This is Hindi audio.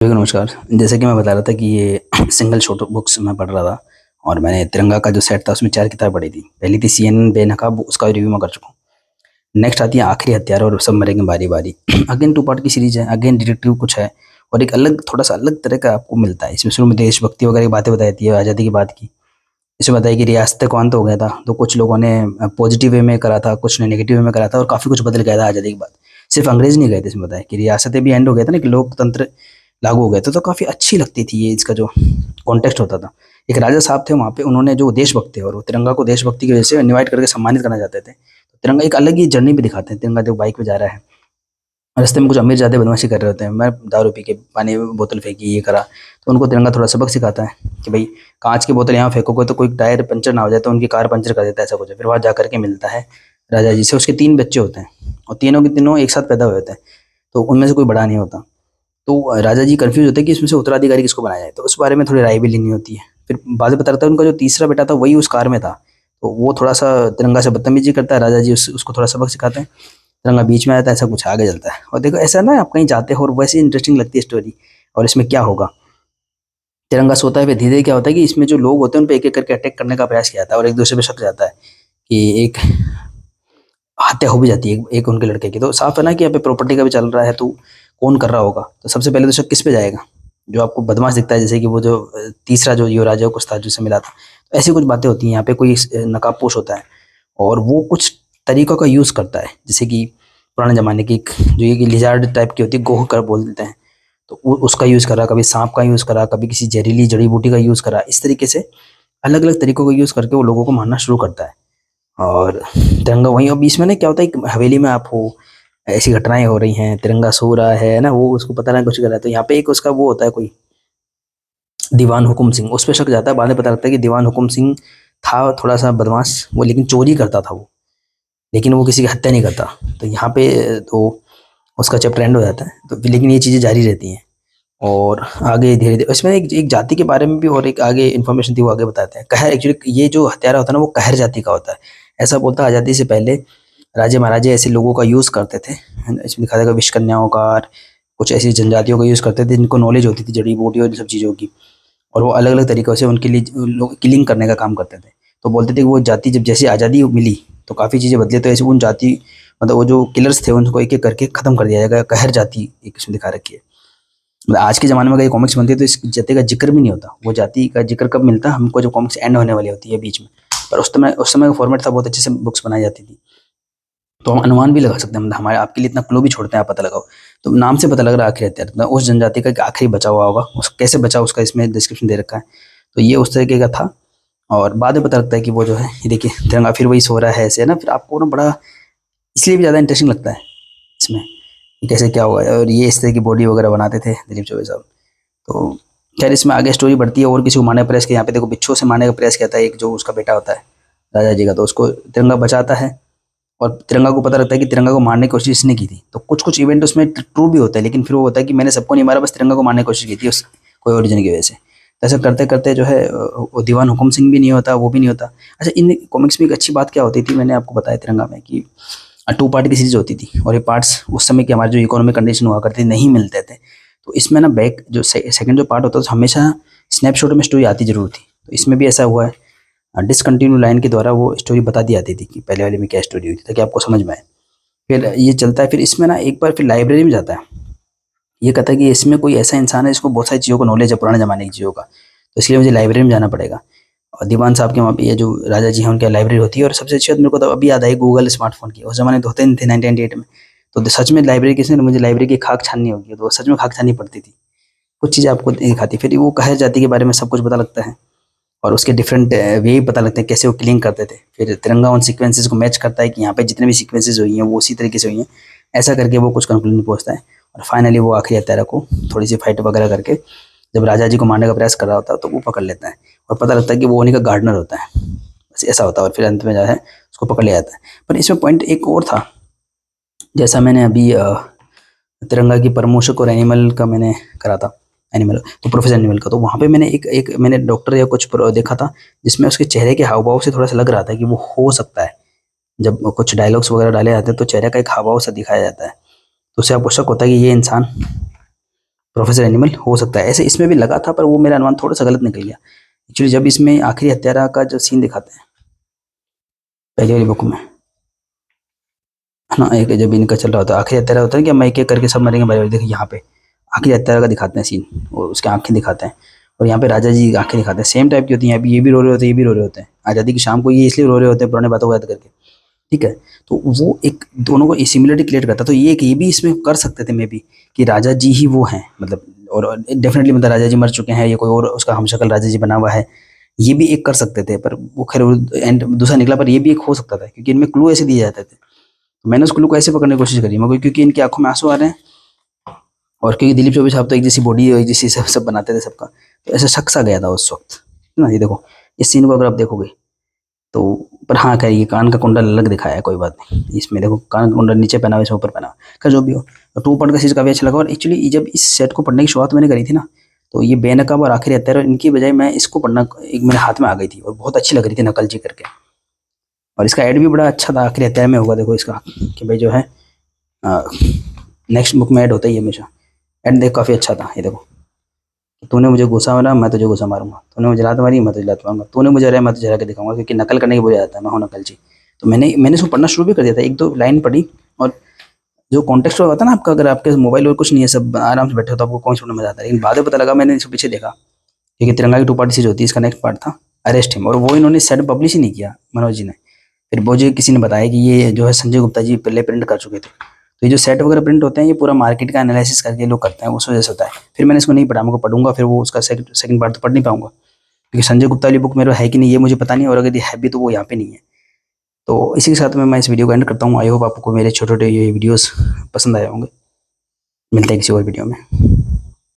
नमस्कार। जैसे कि मैं बता रहा था कि ये सिंगल शॉर्ट बुक्स मैं पढ़ रहा था और मैंने तिरंगा का जो सेट था उसमें 4 किताब पढ़ी थी। पहली थी सीएन बेनकाब, उसका रिव्यू मैं कर चुका हूँ। नेक्स्ट आती है आखिरी हत्यारा और सब मरेंगे बारी-बारी। अगेन 2 पार्ट की सीरीज़ है, अगेन डिटेक्टिव कुछ है और एक अलग थोड़ा-सा अलग तरह का आपको मिलता है। इसमें शुरू में देशभक्ति वगैरह की बातें बताई जाती है, आज़ादी की बात की। इसमें बताया कि रियासतें का अंत हो गया था, तो कुछ लोगों ने पॉजिटिव वे में करा था, कुछ ने नेगेटिव वे में करा था और काफ़ी कुछ बदल गया था आज़ादी के बाद। सिर्फ़ अंग्रेज़ नहीं गए थे, इसमें बताया कि रियासतें भी एंड हो गया था ना, कि लोकतंत्र लागू हो गए थे, तो काफ़ी अच्छी लगती थी ये इसका जो कॉन्टेक्स्ट होता था। एक राजा साहब थे वहाँ पे, उन्होंने जो देशभक्त थे और वो तिरंगा को देशभक्ति की वजह से इनवाइट करके सम्मानित करना चाहते थे। तो तिरंगा एक अलग ही जर्नी भी दिखाते हैं, तिरंगा जो बाइक पे जा रहा है। रास्ते में कुछ अमीरज़ादे बदमाशी कर रहे होते हैं, मैं दारू पी के पानी में बोतल फेंकी, ये करा। तो उनको तिरंगा थोड़ा सबक सिखाता है कि भाई काँच की बोतल यहाँ फेंकोगे तो कोई टायर पंचर ना हो जाए, तो उनकी कार पंचर कर देता है, ऐसा कुछ है। फिर वहाँ जा कर के मिलता है राजा जी से, उसके 3 बच्चे होते हैं और तीनों के तीनों एक साथ पैदा हुए होते हैं, तो उनमें से कोई बड़ा नहीं होता। तो राजा जी कन्फ्यूज़ होते हैं कि इसमें से उत्तराधिकारी किसको बनाया जाए, तो उस बारे में थोड़ी राय भी लेनी होती है। फिर बाद में पता लगता है उनका जो तीसरा बेटा था वही उस कार में था, तो वो थोड़ा-सा तिरंगा से बदतमीज़ी करता है, राजा जी उसको थोड़ा सबक सिखाते हैं। तिरंगा बीच में आता है, ऐसा कुछ आगे चलता है और देखो ऐसा ना आप कहीं जाते हो और वैसे इंटरेस्टिंग लगती है स्टोरी। और इसमें क्या होगा, तिरंगा सोता है, फिर धीरे-धीरे क्या होता है कि इसमें जो लोग होते हैं उन पे एक-एक करके अटैक करने का प्रयास किया जाता है और एक-दूसरे पे शक जाता है कि एक हत्या हो भी जाती है एक उनके लड़के की। तो साफ है ना कि यहाँ पे प्रॉपर्टी का भी चल रहा है, तो कौन कर रहा होगा? तो सबसे पहले तो शक किस पे जाएगा? जो आपको बदमाश दिखता है, जैसे कि वो जो तीसरा जो युवराज है वो कुछ था जिससे मिला था। तो ऐसी कुछ बातें होती हैं, यहाँ पे कोई नकाबपोश होता है और वो कुछ तरीकों का यूज़ करता है। जैसे कि पुराने ज़माने की एक जो ये लिज़ार्ड टाइप की होती है, गोह कर बोल देते हैं। तो वो उसका यूज़ करा, कभी साँप का यूज़ करा, कभी किसी ज़हरीली जड़ी-बूटी का यूज़ करा। इस तरीके से अलग-अलग तरीकों का यूज़ करके वो लोगों को मारना शुरू करता है। और तिरंगा वहीं और बीच में ना क्या होता है, एक हवेली में आप हो, ऐसी घटनाएँ हो रही हैं, तिरंगा सो रहा है ना, वो उसको पता नहीं कुछ कर रहा है, तो यहाँ पे एक उसका वो होता है कोई दीवान हुकुम सिंह, उस पे शक जाता है। बाद में पता लगता है कि दीवान हुकुम सिंह था थोड़ा-सा बदमाश, वो लेकिन चोरी करता था वो, लेकिन वो किसी की हत्या नहीं करता। तो यहाँ पे तो उसका चैप्टर एंड हो जाता है, तो लेकिन ये चीज़ें जारी रहती हैं और आगे धीरे-धीरे इसमें एक एक जाति के बारे में भी और एक आगे इन्फॉर्मेशन थी, वो आगे बताते हैं। कहर एक्चुअली ये जो हत्यारा होता है ना, वो कहर जाति का होता है। ऐसा बोलता है आज़ादी से पहले राजे महाराजे ऐसे लोगों का यूज़ करते थे, है ना? इसमें दिखाया गया विष कन्याओं का और कुछ ऐसी जनजातियों का यूज़ करते थे जिनको नॉलेज होती थी जड़ी-बूटी और इन सब चीज़ों की, और वो अलग-अलग तरीकों से उनके लिए लोग किलिंग करने का काम करते थे। तो बोलते थे कि वो जाति जब जैसे आज़ादी मिली तो काफ़ी चीज़ें बदली, तो ऐसे उन जाति मतलब वो जो किलर्स थे उनको एक-एक करके खत्म कर दिया जाएगा। कहर जाति एक इसमें दिखा रखी है। मतलब आज के ज़माने में अगर ये कॉमिक्स बनती है तो इस जाति का ज़िक्र भी नहीं होता। वो जाति का ज़िक्र कब मिलता है हमको, जब कॉमिक्स एंड होने वाली होती है बीच में। पर उस समय का फॉर्मेट था, बहुत अच्छे से बुक्स बनाई जाती थी। तो हम अनुमान भी लगा सकते हैं, मतलब हमारे आपके लिए इतना क्लू भी छोड़ते हैं, आप पता लगाओ। तो नाम से पता लग रहा है आखिरी हत्यारा, मतलब उस जनजाति का एक आखिरी बचा हुआ होगा, उस कैसे बचा उसका इसमें डिस्क्रिप्शन दे रखा है। तो ये उस तरीके का था और बाद में पता लगता है कि वो जो है ये देखिए तिरंगा फिर वही सो रहा है ऐसे, है ना? फिर आपको ना बड़ा इसलिए भी ज़्यादा इंटरेस्टिंग लगता है इसमें, कि कैसे क्या हुआ है, और ये इस तरह की बॉडी वगैरह बनाते थे दिलीप चौबे साहब। तो खैर इसमें आगे स्टोरी बढ़ती है और किसी को मारने का प्रयास किया, यहाँ पे देखो बिच्छू से मारने का प्रयास किया था एक जो उसका बेटा होता है राजा जी का, तो उसको तिरंगा बचाता है और तिरंगा को पता लगता है कि तिरंगा को मारने की कोशिश इसने की थी। तो कुछ-कुछ इवेंट उसमें ट्रू भी होता है, लेकिन फिर वो होता है कि मैंने सबको नहीं मारा, बस तिरंगा को मारने की कोशिश की थी उस कोई और रीज़न की वजह से। तो ऐसा करते-करते जो है वो दीवान हुकुम सिंह भी नहीं होता, वो भी नहीं होता। अच्छा, इन कॉमिक्स में एक अच्छी बात क्या होती थी, मैंने आपको बताया तिरंगा में कि 2 पार्ट की सीरीज़ होती थी और ये पार्ट्स उस समय की हमारी जो इकोनॉमिक कंडीशन हुआ करती थी, नहीं मिलते थे। तो इसमें ना बैक जो सेकंड जो पार्ट होता था हमेशा स्नैपशॉट में स्टोरी आती ज़रूर थी। तो इसमें भी ऐसा हुआ है, डिसकंटिन्यू लाइन के द्वारा वो स्टोरी बता दी जाती थी कि पहले वाले में क्या स्टोरी हुई थी, ताकि आपको समझ में आए। फिर ये चलता है, फिर इसमें ना एक बार फिर लाइब्रेरी में जाता है। ये कहता है कि इसमें कोई ऐसा इंसान है जिसको बहुत सारी चीज़ों का नॉलेज है, पुराने ज़माने की चीज़ों का, तो इसलिए मुझे लाइब्रेरी में जाना पड़ेगा। और दीवान साहब के वहाँ पे ये जो राजा जी हैं उनकी लाइब्रेरी होती है, और सबसे अच्छी बात मेरे को तो अभी याद आई गूगल स्मार्टफ़ोन की। उस ज़माने तो होते नहीं थे 1998 में। तो सच में लाइब्रेरी किसी ने मुझे लाइब्रेरी की खाक छाननी होगी, तो सच में खाक छाननी पड़ती थी। कुछ चीज़ें आपको दिखाती, फिर वो कहर जाति के बारे में सब कुछ पता लगता है और उसके डिफरेंट वे भी पता लगते हैं कैसे वो किलिंग करते थे। फिर तिरंगा उन सीक्वेंसेस को मैच करता है कि यहाँ पे जितने भी सीक्वेंसेस हुई हैं वो उसी तरीके से हुई हैं। ऐसा करके वो कुछ कंक्लूजन में पहुँचता है और फाइनली वो आखिरी हत्यारा को थोड़ी सी फाइट वगैरह करके जब राजा जी को मारने का प्रयास कर रहा होता है तो वो पकड़ लेता है और पता लगता है कि वो उन्हीं का गार्डनर होता है। बस ऐसा होता है और फिर अंत में जो है उसको पकड़ लिया जाता है। पर इसमें पॉइंट एक और था, जैसा मैंने अभी तिरंगा की परमोशक और एनिमल का मैंने करा था, एनिमल तो प्रोफेसर एनिमल का, तो वहाँ पे मैंने एक एक मैंने डॉक्टर या कुछ देखा था जिसमें उसके चेहरे के हाव भाव से थोड़ा सा लग रहा था कि वो हो सकता है, जब कुछ डायलॉग्स वगैरह डाले जाते हैं तो चेहरे का एक हाव भाव सा दिखाया जाता है, तो उससे आपको शक होता है कि ये इंसान प्रोफेसर एनिमल हो सकता है, ऐसे इसमें भी लगा था, पर वो मेरा अनुमान थोड़ा सा गलत निकल गया। एक्चुअली जब इसमें आखिरी हत्यारा का जो सीन दिखाते हैं पहली वाली बुक में, है ना, एक जब इनका चल रहा होता है आखिरी हत्यारा होता है कि हम एक एक करके सब मरेंगे बारी बारी। देखिए यहाँ पे आखिरी हत्यारा का दिखाते हैं सीन, और उसके आंखें दिखाते हैं, और यहाँ पे राजा जी की आंखें दिखाते हैं, सेम टाइप की होती हैं। अभी ये भी रो रहे होते हैं, ये भी रो रहे होते हैं। आज़ादी की शाम को ये इसलिए रो रहे होते हैं पुराने बातों को याद करके, ठीक है। तो वो एक दोनों को सिमिलरिटी क्रिएट करता, तो ये भी इसमें कर सकते थे मे बी कि राजा जी ही वो हैं, मतलब, और डेफिनेटली मतलब राजा जी मर चुके हैं, ये कोई और उसका हमशक्ल राजा जी बना हुआ है, ये भी एक कर सकते थे। पर वो खैर एंड दूसरा निकला, पर ये भी एक हो सकता था क्योंकि इनमें क्लू ऐसे दिए जाते थे। तो मैंने उस क्लू को ऐसे पकड़ने की कोशिश करी, मगर क्योंकि इनकी आंखों में आंसू आ रहे हैं, और क्योंकि दिलीप चौबे साहब तो एक जैसी बॉडी एक जैसी सब बनाते थे सबका, तो ऐसा शक सा गया था उस वक्त, है ना। ये देखो इस सीन को अगर आप देखोगे तो, पर हाँ खैर ये कान का कुंडल अलग दिखाया है, कोई बात नहीं। इसमें देखो कान का कुंडल नीचे पहना हुआ है, इसमें ऊपर पहना हुआ है। खैर जो भी हो, तो 2 पार्ट का चीज़ काफ़ी अच्छा लगा। और एक्चुअली जब इस सेट को पढ़ने की शुरुआत मैंने करी थी ना, तो ये बेनकाब और आखिरी हत्यारा, इनकी बजाय मैं इसको पढ़ना एक मेरे हाथ में आ गई थी, और बहुत अच्छी लग रही थी नकल जी करके। और इसका एड भी बड़ा अच्छा था, आखिरी हत्यारा में होगा देखो इसका, कि भाई जो है नेक्स्ट बुक में ऐड होता ही है हमेशा। एंड देख काफ़ी अच्छा था, ये देखो, तूने मुझे गुस्सा मारा मैं तुझे गुस्सा मारूंगा, तूने मुझे लात मारी मैं तुझे लात मारूंगा, तूने मुझे हराया मैं तुझे हरा के दिखाऊंगा, क्योंकि नकल करने की बुरी आदत है, मैं हूँ नकल जी। तो मैंने इसको पढ़ना शुरू भी कर दिया था, एक दो लाइन पढ़ी। और जो कॉन्टेक्स्ट होता है ना आपका, अगर आपके मोबाइल और कुछ नहीं है, सब आराम से बैठे हो, तो आपको कौन सुनने में मजा आता है। लेकिन बाद में पता लगा, मैंने इसको पीछे देखा, क्योंकि तिरंगा की 2 पार्ट सीरीज होती है, इसका नेक्स्ट पार्ट था अरेस्ट हिम, और वो इन्होंने सेट पब्लिश ही नहीं किया मनोज जी ने। फिर मुझे किसी ने बताया कि ये जो है संजय गुप्ता जी पहले प्रिंट कर चुके थे। तो ये जो सेट वगैरह प्रिंट होते हैं, ये पूरा मार्केट का एनालिसिस करके लोग करते हैं, उस वजह से होता है। फिर मैंने इसको नहीं पढ़ा, मैं पढ़ूंगा फिर वो उसका सेकंड पार्ट तो पढ़ नहीं पाऊंगा, क्योंकि संजय गुप्ता वाली बुक मेरे है कि नहीं ये मुझे पता नहीं, और अगर ये है भी तो वो यहाँ पे नहीं है। तो इसी के साथ में मैं इस वीडियो को एंड करता हूँ। आई होप आपको मेरे छोटे छोटे ये वीडियोस पसंद आए होंगे। मिलते हैं किसी और वीडियो में।